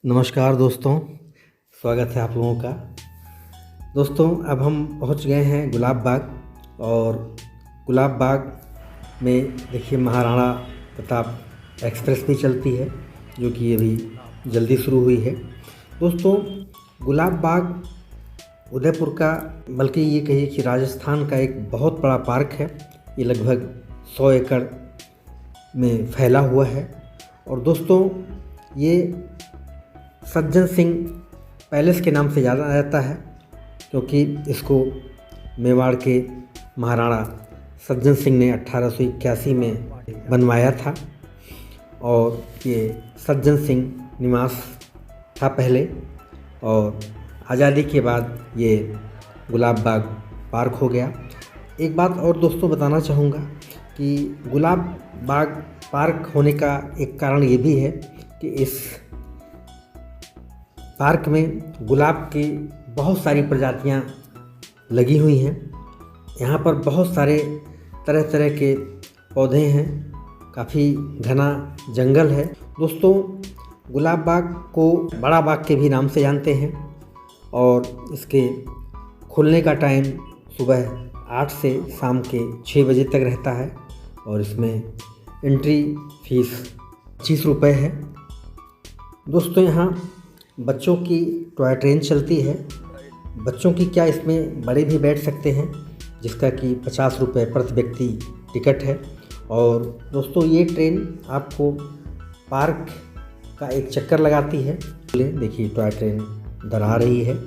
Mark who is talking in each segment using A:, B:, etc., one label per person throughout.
A: नमस्कार दोस्तों, स्वागत है आप लोगों का। दोस्तों, अब हम पहुंच गए हैं गुलाब बाग। और गुलाब बाग में देखिए महाराणा प्रताप एक्सप्रेस भी चलती है, जो कि अभी जल्दी शुरू हुई है। दोस्तों, गुलाब बाग उदयपुर का, बल्कि ये कहिए कि राजस्थान का एक बहुत बड़ा पार्क है। ये लगभग 100 एकड़ में फैला हुआ है। और दोस्तों, ये सज्जन सिंह पैलेस के नाम से जाना जाता है, क्योंकि इसको मेवाड़ के महाराणा सज्जन सिंह ने 1881 में बनवाया था। और ये सज्जन सिंह निवास था पहले, और आज़ादी के बाद ये गुलाब बाग पार्क हो गया। एक बात और दोस्तों बताना चाहूँगा कि गुलाब बाग पार्क होने का एक कारण ये भी है कि इस पार्क में गुलाब की बहुत सारी प्रजातियां लगी हुई हैं। यहाँ पर बहुत सारे तरह तरह के पौधे हैं, काफ़ी घना जंगल है। दोस्तों, गुलाब बाग को बड़ा बाग के भी नाम से जानते हैं। और इसके खुलने का टाइम सुबह 8 से शाम के 6 बजे तक रहता है। और इसमें एंट्री फीस 25 रुपये है। दोस्तों, यहाँ बच्चों की टॉय ट्रेन चलती है। बच्चों की क्या, इसमें बड़े भी बैठ सकते हैं, जिसका कि 50 रुपये प्रति व्यक्ति टिकट है। और दोस्तों, ये ट्रेन आपको पार्क का एक चक्कर लगाती है। देखिए टॉय ट्रेन इधर आ रही है,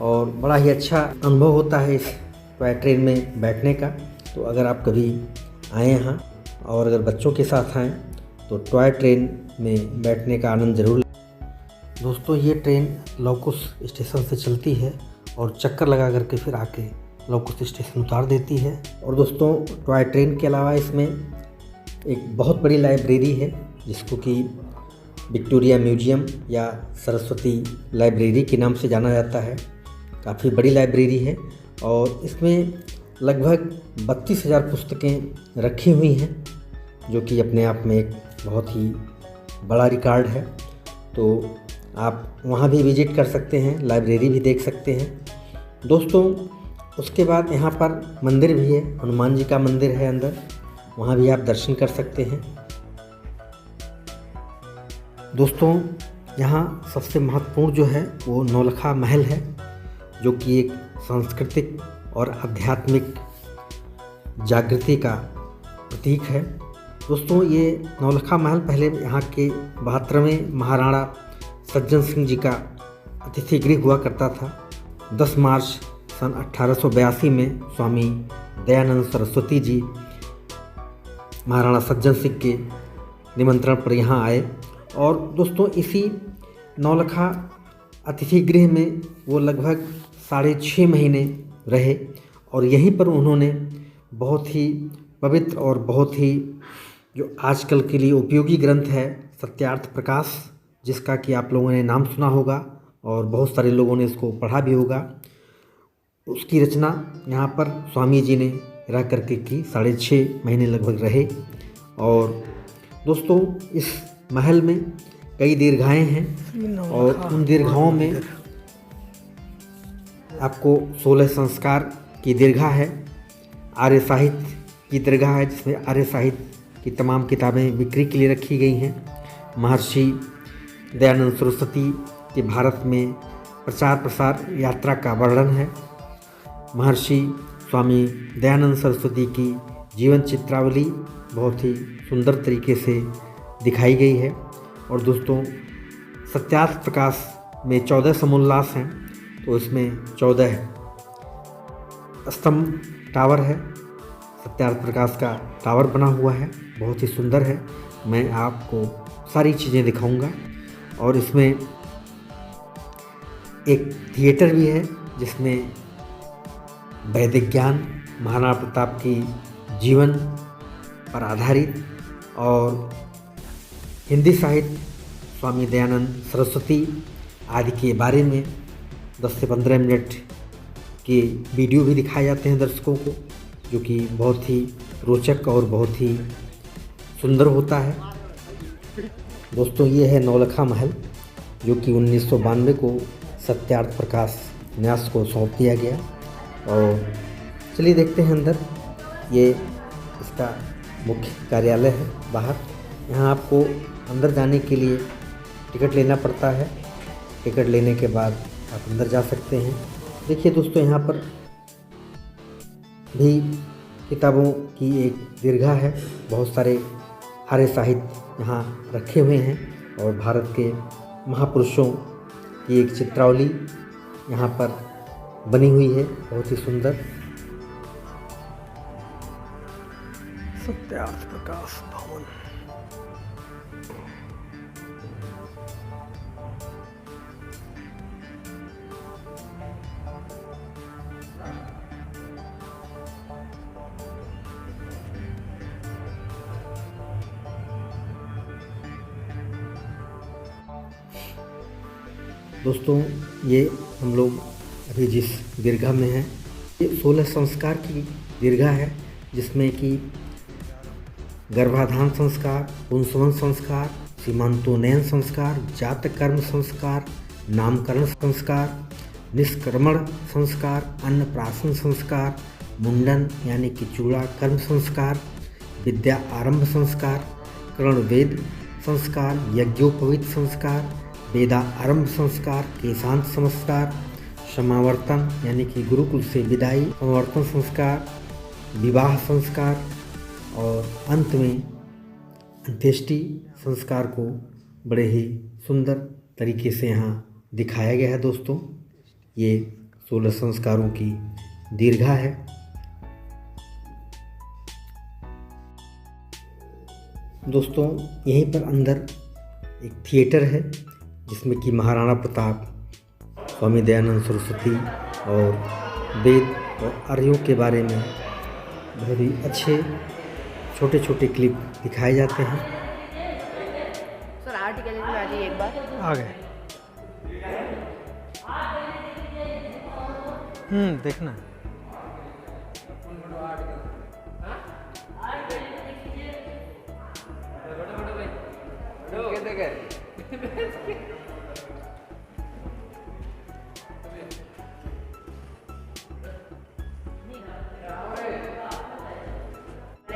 A: और बड़ा ही अच्छा अनुभव होता है इस टॉय ट्रेन में बैठने का। तो अगर आप कभी आए यहाँ और अगर बच्चों के साथ आएँ तो टॉय ट्रेन में बैठने का आनंद ज़रूर। दोस्तों, ये ट्रेन लौकुश स्टेशन से चलती है और चक्कर लगा करके फिर आके लौकुश स्टेशन उतार देती है। और दोस्तों, टॉय ट्रेन के अलावा इसमें एक बहुत बड़ी लाइब्रेरी है, जिसको कि विक्टोरिया म्यूजियम या सरस्वती लाइब्रेरी के नाम से जाना जाता है। काफ़ी बड़ी लाइब्रेरी है और इसमें लगभग 32,000 पुस्तकें रखी हुई हैं, जो कि अपने आप में एक बहुत ही बड़ा रिकॉर्ड है। तो आप वहाँ भी विज़िट कर सकते हैं, लाइब्रेरी भी देख सकते हैं। दोस्तों, उसके बाद यहाँ पर मंदिर भी है, हनुमान जी का मंदिर है अंदर, वहाँ भी आप दर्शन कर सकते हैं। दोस्तों, यहाँ सबसे महत्वपूर्ण जो है वो नौलखा महल है, जो कि एक सांस्कृतिक और आध्यात्मिक जागृति का प्रतीक है। दोस्तों, ये नौलखा महल पहले यहाँ के 72वें महाराणा सज्जन सिंह जी का अतिथि गृह हुआ करता था। 10 मार्च सन 1882 में स्वामी दयानंद सरस्वती जी महाराणा सज्जन सिंह के निमंत्रण पर यहाँ आए। और दोस्तों, इसी नौलखा अतिथि गृह में वो लगभग 6.5 महीने रहे। और यहीं पर उन्होंने बहुत ही पवित्र और बहुत ही जो आजकल के लिए उपयोगी ग्रंथ है सत्यार्थ प्रकाश, जिसका कि आप लोगों ने नाम सुना होगा और बहुत सारे लोगों ने इसको पढ़ा भी होगा, उसकी रचना यहाँ पर स्वामी जी ने रह करके की। 6.5 महीने लगभग रहे। और दोस्तों, इस महल में कई दीर्घाएं हैं, और उन दीर्घाओं में आपको 16 संस्कार की दीर्घा है, आर्य साहित्य की दीर्घा है, जिसमें आर्य साहित्य की तमाम किताबें बिक्री के लिए रखी गई हैं। महर्षि दयानंद सरस्वती के भारत में प्रचार प्रसार यात्रा का वर्णन है। महर्षि स्वामी दयानंद सरस्वती की जीवन चित्रावली बहुत ही सुंदर तरीके से दिखाई गई है। और दोस्तों, सत्यार्थ प्रकाश में 14 समोल्लास हैं, तो इसमें 14 स्तंभ टावर है। सत्यार्थ प्रकाश का टावर बना हुआ है, बहुत ही सुंदर है। मैं आपको सारी चीज़ें दिखाऊंगा। और इसमें एक थिएटर भी है, जिसमें वैदिक ज्ञान, महाराणा प्रताप की जीवन पर आधारित और हिंदी साहित्य, स्वामी दयानंद सरस्वती आदि के बारे में 10 से 15 मिनट के वीडियो भी दिखाए जाते हैं दर्शकों को, जो कि बहुत ही रोचक और बहुत ही सुंदर होता है। दोस्तों, ये है नौलखा महल। जो कि 1992 को सत्यार्थ प्रकाश न्यास को सौंप दिया गया। और चलिए देखते हैं अंदर। ये इसका मुख्य कार्यालय है बाहर। यहाँ आपको अंदर जाने के लिए टिकट लेना पड़ता है। टिकट लेने के बाद आप अंदर जा सकते हैं। देखिए दोस्तों, यहाँ पर भी किताबों की एक दीर्घा है। बहुत सारे आर्य साहित्य यहाँ रखे हुए हैं और भारत के महापुरुषों की एक चित्रावली यहाँ पर बनी हुई है, बहुत ही सुंदर। सत्यार्थ प्रकाश भवन। दोस्तों, ये हम लोग अभी जिस दीर्घा में हैं, ये 16 संस्कार की दीर्घा है, जिसमें कि गर्भाधान संस्कार, पुंसवन संस्कार, सीमांतोन्नयन संस्कार, जातकर्म संस्कार, नामकरण संस्कार, निष्क्रमण संस्कार, अन्नप्राशन संस्कार, मुंडन यानी कि चूड़ा कर्म संस्कार, विद्या आरंभ संस्कार, कर्णवेद संस्कार, यज्ञोपवीत संस्कार, वेदा आरंभ संस्कार, केशांत संस्कार, समावर्तन यानी कि गुरुकुल से विदाई, समावर्तन संस्कार, विवाह संस्कार और अंत में अंत्येष्टि संस्कार को बड़े ही सुंदर तरीके से यहाँ दिखाया गया है। दोस्तों, ये 16 संस्कारों की दीर्घा है। दोस्तों, यहीं पर अंदर एक थिएटर है, जिसमें कि महाराणा प्रताप, स्वामी दयानंद सरस्वती और वेद और आर्यों के बारे में बहुत ही अच्छे छोटे छोटे क्लिप दिखाए जाते हैं।
B: सर आर्ट गैलरी में आ जाइए एक बार।
A: आ गए। देखना है।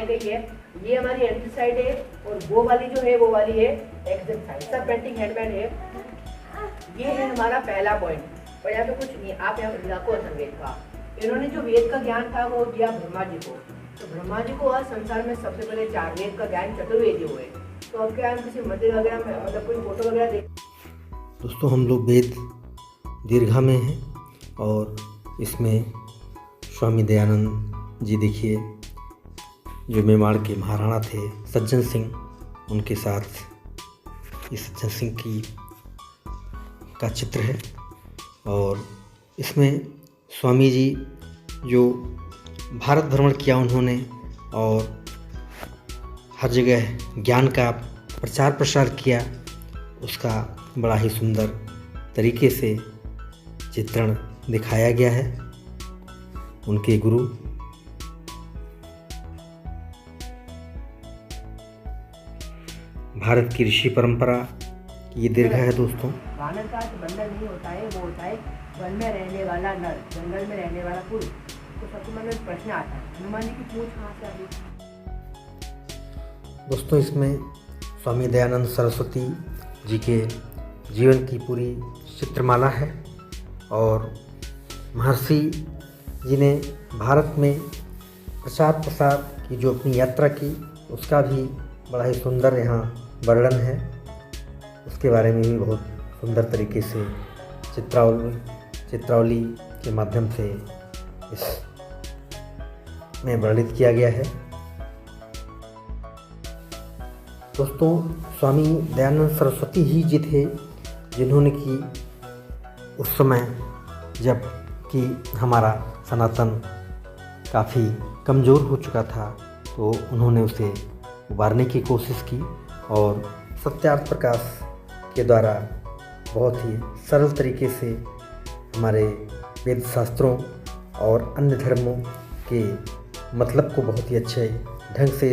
B: देखिए, ये हमारी एंट्री साइड है और वो वाली जो है वो वाली है एग्जिट साइड। सब पेंटिंग हैंडमेड है। ये है हमारा पहला पॉइंट। और यहाँ पे कुछ नहीं, आप यहाँ इलाको संवेद का, इन्होंने जो वेद का ज्ञान था वो दिया ब्रह्मा जी को। तो ब्रह्मा जी को आज संसार में सबसे पहले 4 वेद का ज्ञान चतुर्वेदी हुए। तो अब क्या हम किसी मंदिर वगैरह में मतलब कोई फोटो वगैरह देख।
A: दोस्तों, हम लोग वेद दीर्घा में हैं और इसमें स्वामी दयानंद जी, देखिए, जो मेवाड़ के महाराणा थे सज्जन सिंह, उनके साथ इस सज्जन सिंह की का चित्र है। और इसमें स्वामी जी जो भारत भ्रमण किया उन्होंने और हर जगह ज्ञान का प्रचार प्रसार किया, उसका बड़ा ही सुंदर तरीके से चित्रण दिखाया गया है। उनके गुरु भारत की ऋषि परंपरा ये दीर्घा है। दोस्तों,
B: वानर का बंदर नहीं होता है, वो होता है वन में रहने वाला नर, जंगल में रहने वाला पुरुष। तो सबसे मन में प्रश्न आता है, हनुमान जी की पूंछ कहाँ से आ गई?
A: दोस्तों, इसमें स्वामी दयानंद सरस्वती जी के जीवन की पूरी चित्रमाला है और महर्षि जी ने भारत में प्रचार प्रसार की जो अपनी यात्रा की, उसका भी बड़ा ही सुंदर यहाँ वर्णन है। उसके बारे में भी बहुत सुंदर तरीके से चित्रावली के माध्यम से इसमें वर्णित किया गया है। दोस्तों, स्वामी दयानंद सरस्वती ही जी थे जिन्होंने कि उस समय जब कि हमारा सनातन काफ़ी कमज़ोर हो चुका था, तो उन्होंने उसे उबारने की कोशिश की और सत्यार्थ प्रकाश के द्वारा बहुत ही सरल तरीके से हमारे वेद शास्त्रों और अन्य धर्मों के मतलब को बहुत ही अच्छे ढंग से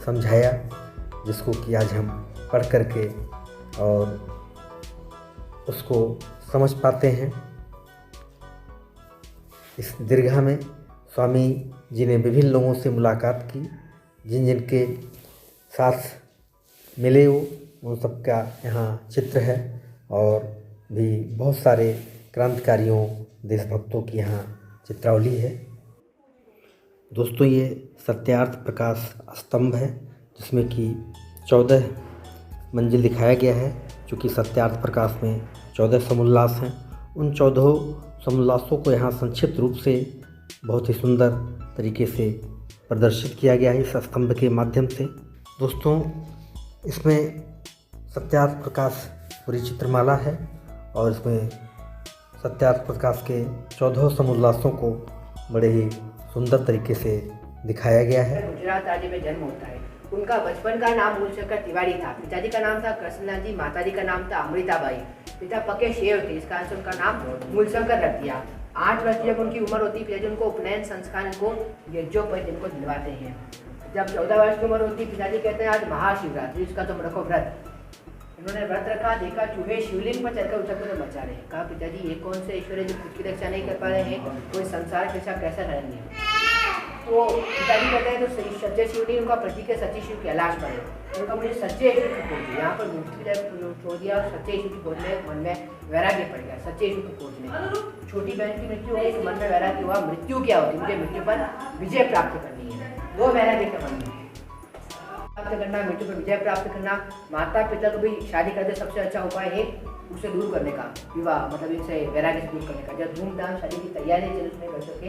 A: समझाया, जिसको कि आज हम पढ़ करके और उसको समझ पाते हैं। इस दीर्घा में स्वामी जी ने विभिन्न लोगों से मुलाकात की, जिन जिनके साथ मिले वो उन सबका यहाँ चित्र है, और भी बहुत सारे क्रांतिकारियों देशभक्तों की यहाँ चित्रावली है। दोस्तों, ये सत्यार्थ प्रकाश स्तंभ है जिसमें कि 14 मंजिल दिखाया गया है। चूँकि सत्यार्थ प्रकाश में 14 समुल्लास हैं, उन 14 समुल्लासों को यहाँ संक्षिप्त रूप से बहुत ही सुंदर तरीके से प्रदर्शित किया गया है इस स्तंभ के माध्यम से। दोस्तों, इसमें सत्यार्थ प्रकाश पूरी चित्रमाला है और इसमें सत्यार्थ प्रकाश के 14 समुल्लासों को बड़े ही सुंदर तरीके से दिखाया गया है।
B: गुजरात राज्य में जन्म होता है। उनका बचपन का नाम मूलशंकर तिवारी था। पिताजी का नाम था कृष्णनाथ जी, माताजी का नाम था अमृताबाई। पिता पक्के शेर थे, इस कारण से उनका नाम मूलशंकर रख दिया। 8 वर्ष जब उनकी उम्र होती है, पिताजी उनको उपनयन संस्कार को यज्ञोपवीत इनको दिलवाते हैं। जब 14 वर्ष की उम्र होती है, पिताजी कहते हैं आज महाशिवरात्रि, इसका तुम रखो व्रत। इन्होंने व्रत रखा, देखा चूहे शिवलिंग पर चढ़कर उछल मचा रहे हैं। कहा पिताजी ये कौन से ईश्वर है जो खुद की रक्षा नहीं कर पा रहे हैं, कोई संसार की रक्षा कैसा करेंगे। तो पिताजी कहते हैं तो सच्चे शिव नहीं, उनका प्रतीक है सच्चे शिव कैलाश पर है। उनका मुझे सच्चे ईश्वर की खोज है। यहाँ पर मूर्ति छोड़ दिया और सच्चे ईश्वर की खोज में मन में वैराग्य पड़ गया। सच्चे ईश्वर की खोज में छोटी बहन की मृत्यु हो गई, मन में वैराग्य हुआ, मृत्यु क्या होती है, मुझे मृत्यु पर विजय प्राप्त करनी है। वो वैराग्य के मन में प्राप्त करना, मृत्यु पर विजय प्राप्त करना। माता पिता को भी शादी करते सबसे अच्छा उपाय है उसे दूर करने का, विवाह मतलब इनसे वैराग्य से दूर करने का। जब धूमधाम शादी की तैयारी उसमें कर सके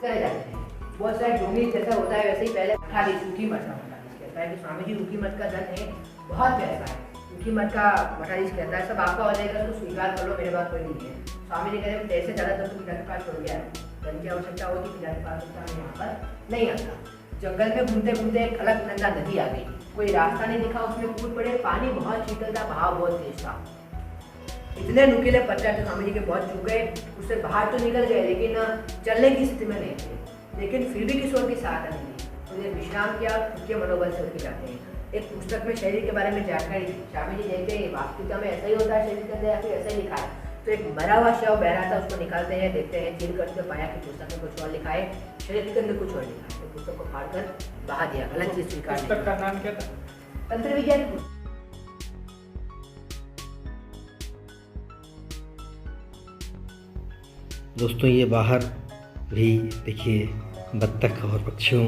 B: करे जाते हैं। बहुत सारे डोंगी जैसा होता है वैसे ही पहले रूखी मठ का मठाधीश कहता है कि स्वामी जी रूखी मठ का धन है, बहुत पैसा है। रूखी मठ का मठाधीश कहता है सब आपका हो जाएगा तो स्वीकार कर लो, मेरे पास कोई नहीं है। स्वामी जी कहते हैं पैसे ज़्यादा तो पिता के पास छोड़ गया है, धन की आवश्यकता होती पिता के पास यहाँ पर नहीं आता। जंगल में घूमते घूमते एक अलकनंदा नदी आ गई, कोई रास्ता नहीं दिखा, उसमें कूद पड़े। पानी बहुत शीतल था, बहाव बहुत तेज था। इतने नुकीले पत्थर थे, स्वामी जी के बहुत चुभ गए, उससे बाहर तो निकल गए लेकिन चलने की स्थिति में नहीं थे। लेकिन फिर भी किसी और की सहायता नहीं दी, उन्हें विश्राम किया, खुद के मनोबल से उठ जाते हैं। एक पुस्तक में शरीर के बारे में जानकारी दी। स्वामी जी देखते हैं वास्तविकता में ऐसा ही होता है शरीर के अंदर या फिर ऐसा ही लिखा है। तो एक मरा हुआ शव बह रहा था, उसको निकालते हैं, देखते हैं, चीर करते पाया कि पुस्तक में कुछ और लिखा है, शरीर के अंदर कुछ और लिखा है। तो पुस्तक को फाड़ कर बहा दिया, गलत चीज स्वीकार।
C: पुस्तक का नाम क्या था?
B: तंत्र विज्ञान।
A: दोस्तों, ये बाहर भी देखिए बत्तख और पक्षियों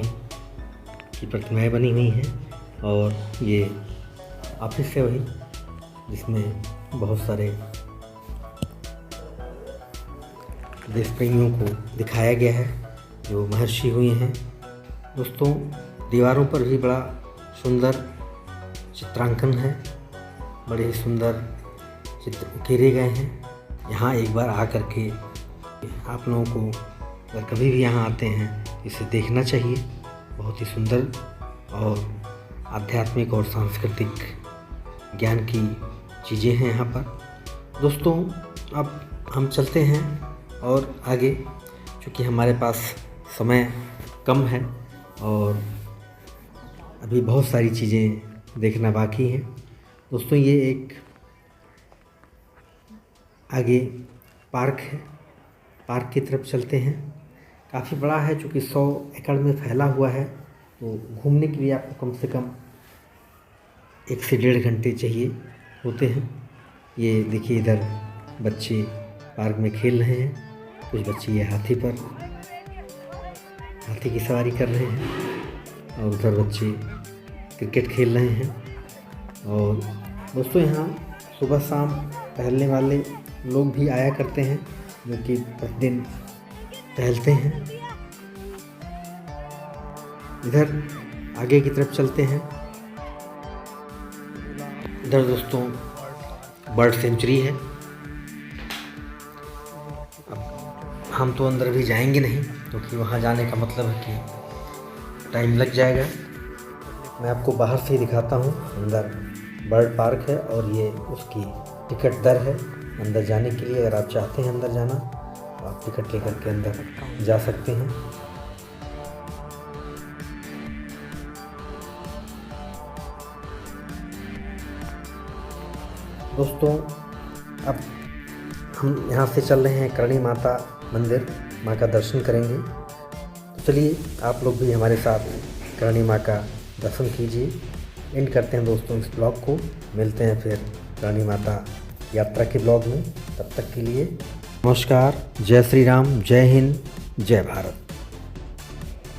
A: की प्रतिमाएं बनी हुई हैं, और ये ऑफिस है वही जिसमें बहुत सारे देश प्रेमियों को दिखाया गया है जो महर्षि हुए हैं। दोस्तों, दीवारों पर भी बड़ा सुंदर चित्रांकन है, बड़े ही सुंदर चित्र उकेरे गए हैं। यहाँ एक बार आकर के आप लोगों को अगर कभी भी यहाँ आते हैं इसे देखना चाहिए। बहुत ही सुंदर और आध्यात्मिक और सांस्कृतिक ज्ञान की चीज़ें हैं यहाँ पर। दोस्तों, अब हम चलते हैं और आगे, क्योंकि हमारे पास समय कम है और अभी बहुत सारी चीज़ें देखना बाकी हैं। दोस्तों, ये एक आगे पार्क है, पार्क की तरफ चलते हैं। काफ़ी बड़ा है, चूँकि 100 एकड़ में फैला हुआ है, तो घूमने के लिए आपको कम से कम 1 से 1.5 घंटे चाहिए होते हैं। ये देखिए, इधर बच्चे पार्क में खेल रहे हैं, कुछ बच्चे ये हाथी की सवारी कर रहे हैं और उधर बच्चे क्रिकेट खेल रहे हैं। और दोस्तों, यहाँ सुबह शाम टहलने वाले लोग भी आया करते हैं जो कि प्रतिदिन टहलते हैं। इधर आगे की तरफ चलते हैं। इधर दोस्तों बर्ड सेंचुरी है। अब हम तो अंदर भी जाएंगे नहीं, क्योंकि वहाँ जाने का मतलब है कि टाइम लग जाएगा। मैं आपको बाहर से ही दिखाता हूँ। अंदर बर्ड पार्क है और ये उसकी टिकट दर है अंदर जाने के लिए। अगर आप चाहते हैं अंदर जाना तो आप टिकट लेकर के अंदर जा सकते हैं। दोस्तों, अब हम यहाँ से चल रहे हैं करणी माता मंदिर, माँ का दर्शन करेंगे। तो चलिए आप लोग भी हमारे साथ करणी माँ का दर्शन कीजिए। एंड करते हैं दोस्तों इस ब्लॉग को। मिलते हैं फिर करणी माता यात्रा के ब्लॉग में। तब तक के लिए नमस्कार। जय श्री राम, जय हिंद, जय भारत।